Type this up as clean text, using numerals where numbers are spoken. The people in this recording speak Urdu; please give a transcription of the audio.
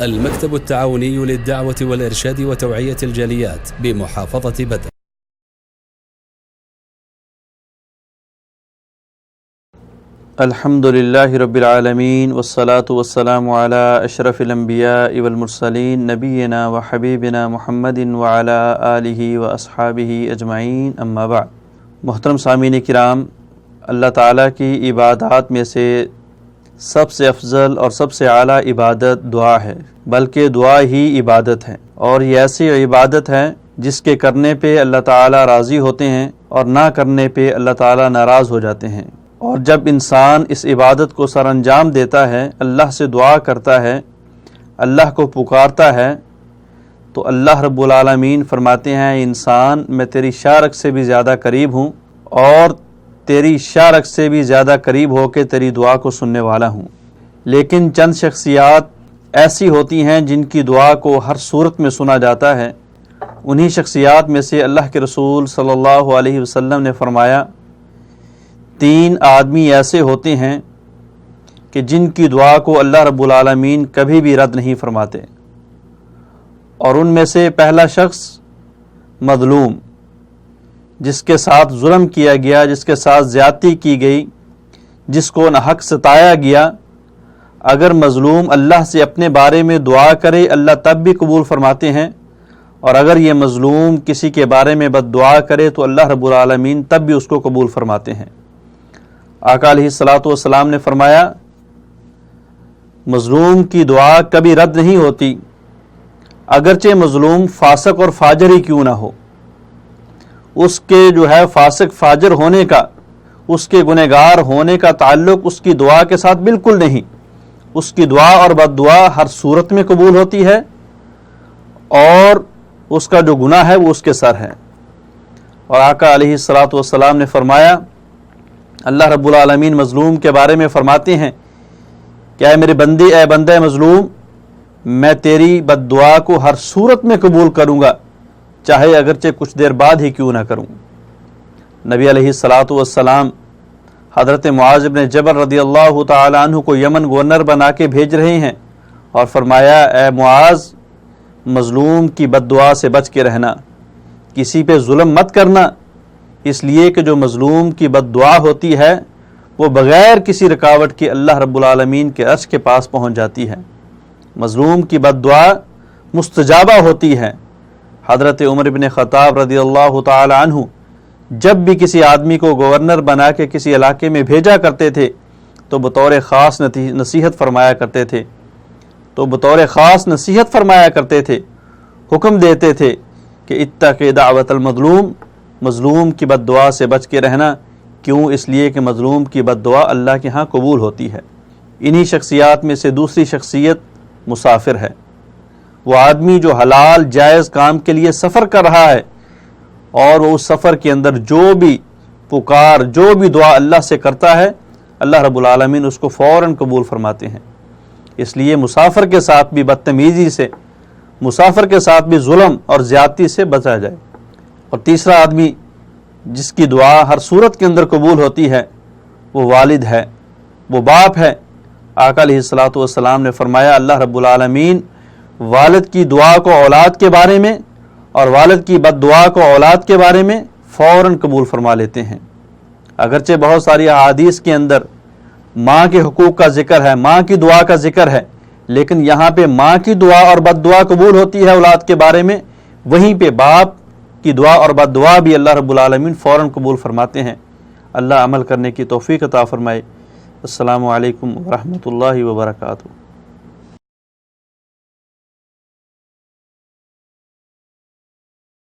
المكتب التعاوني للدعوة والإرشاد وتوعية الجاليات بمحافظة بدر. الحمد لله رب العالمين والصلاة والسلام على أشرف الأنبياء والمرسلين نبينا وحبيبنا محمد وعلى آله وأصحابه أجمعين اما بعد. محترم سامعین کرام، اللہ تعالیٰ کی عبادات میں سے سب سے افضل اور سب سے اعلیٰ عبادت دعا ہے، بلکہ دعا ہی عبادت ہے، اور یہ ایسی عبادت ہے جس کے کرنے پہ اللہ تعالیٰ راضی ہوتے ہیں اور نہ کرنے پہ اللہ تعالیٰ ناراض ہو جاتے ہیں۔ اور جب انسان اس عبادت کو سر انجام دیتا ہے، اللہ سے دعا کرتا ہے، اللہ کو پکارتا ہے، تو اللہ رب العالمین فرماتے ہیں انسان میں تیری شارک سے بھی زیادہ قریب ہوں اور تیری شارک سے بھی زیادہ قریب ہو کے تیری دعا کو سننے والا ہوں۔ لیکن چند شخصیات ایسی ہوتی ہیں جن کی دعا کو ہر صورت میں سنا جاتا ہے۔ انہی شخصیات میں سے اللہ کے رسول صلی اللہ علیہ وسلم نے فرمایا 3 آدمی ایسے ہوتے ہیں کہ جن کی دعا کو اللہ رب العالمین کبھی بھی رد نہیں فرماتے، اور ان میں سے پہلا شخص مظلوم، جس کے ساتھ ظلم کیا گیا، جس کے ساتھ زیادتی کی گئی، جس کو ناحق ستایا گیا۔ اگر مظلوم اللہ سے اپنے بارے میں دعا کرے، اللہ تب بھی قبول فرماتے ہیں، اور اگر یہ مظلوم کسی کے بارے میں بد دعا کرے تو اللہ رب العالمین تب بھی اس کو قبول فرماتے ہیں۔ آقا علیہ الصلوۃ والسلام نے فرمایا مظلوم کی دعا کبھی رد نہیں ہوتی، اگرچہ مظلوم فاسق اور فاجر ہی کیوں نہ ہو۔ اس کے فاسق فاجر ہونے کا، اس کے گنہگار ہونے کا تعلق اس کی دعا کے ساتھ بالکل نہیں۔ اس کی دعا اور بد دعا ہر صورت میں قبول ہوتی ہے، اور اس کا جو گناہ ہے وہ اس کے سر ہے۔ اور آقا علیہ الصلوۃ والسلام نے فرمایا اللہ رب العالمین مظلوم کے بارے میں فرماتے ہیں کہ اے میرے بندے، اے بندہ مظلوم، میں تیری بد دعا کو ہر صورت میں قبول کروں گا، چاہے اگرچہ کچھ دیر بعد ہی کیوں نہ کروں۔ نبی علیہ الصلوۃ والسلام حضرت معاذ بن جبل رضی اللہ تعالی عنہ کو یمن گورنر بنا کے بھیج رہے ہیں، اور فرمایا اے معاذ، مظلوم کی بد دعا سے بچ کے رہنا، کسی پہ ظلم مت کرنا، اس لیے کہ جو مظلوم کی بد دعا ہوتی ہے وہ بغیر کسی رکاوٹ کے اللہ رب العالمین کے عرش کے پاس پہنچ جاتی ہے۔ مظلوم کی بد دعا مستجابہ ہوتی ہے۔ حضرت عمر بن خطاب رضی اللہ تعالی عنہ جب بھی کسی آدمی کو گورنر بنا کے کسی علاقے میں بھیجا کرتے تھے تو بطور خاص نصیحت فرمایا کرتے تھے، حکم دیتے تھے کہ اتق دعوت المظلوم، مظلوم کی بد دعا سے بچ کے رہنا۔ کیوں؟ اس لیے کہ مظلوم کی بد دعا اللہ کے ہاں قبول ہوتی ہے۔ انہی شخصیات میں سے دوسری شخصیت مسافر ہے۔ وہ آدمی جو حلال جائز کام کے لیے سفر کر رہا ہے، اور وہ اس سفر کے اندر جو بھی پکار، جو بھی دعا اللہ سے کرتا ہے، اللہ رب العالمین اس کو فوراً قبول فرماتے ہیں۔ اس لیے مسافر کے ساتھ بھی بدتمیزی سے، مسافر کے ساتھ بھی ظلم اور زیادتی سے بچا جائے۔ اور تیسرا آدمی جس کی دعا ہر صورت کے اندر قبول ہوتی ہے وہ والد ہے، وہ باپ ہے۔ آقا علیہ الصلوۃ والسلام نے فرمایا اللہ رب العالمین والد کی دعا کو اولاد کے بارے میں اور والد کی بد دعا کو اولاد کے بارے میں فوراً قبول فرما لیتے ہیں۔ اگرچہ بہت ساری احادیث کے اندر ماں کے حقوق کا ذکر ہے، ماں کی دعا کا ذکر ہے، لیکن یہاں پہ ماں کی دعا اور بد دعا قبول ہوتی ہے اولاد کے بارے میں، وہیں پہ باپ کی دعا اور بد دعا بھی اللہ رب العالمین فوراً قبول فرماتے ہیں۔ اللہ عمل کرنے کی توفیق عطا فرمائے۔ السلام علیکم ورحمۃ اللہ وبرکاتہ۔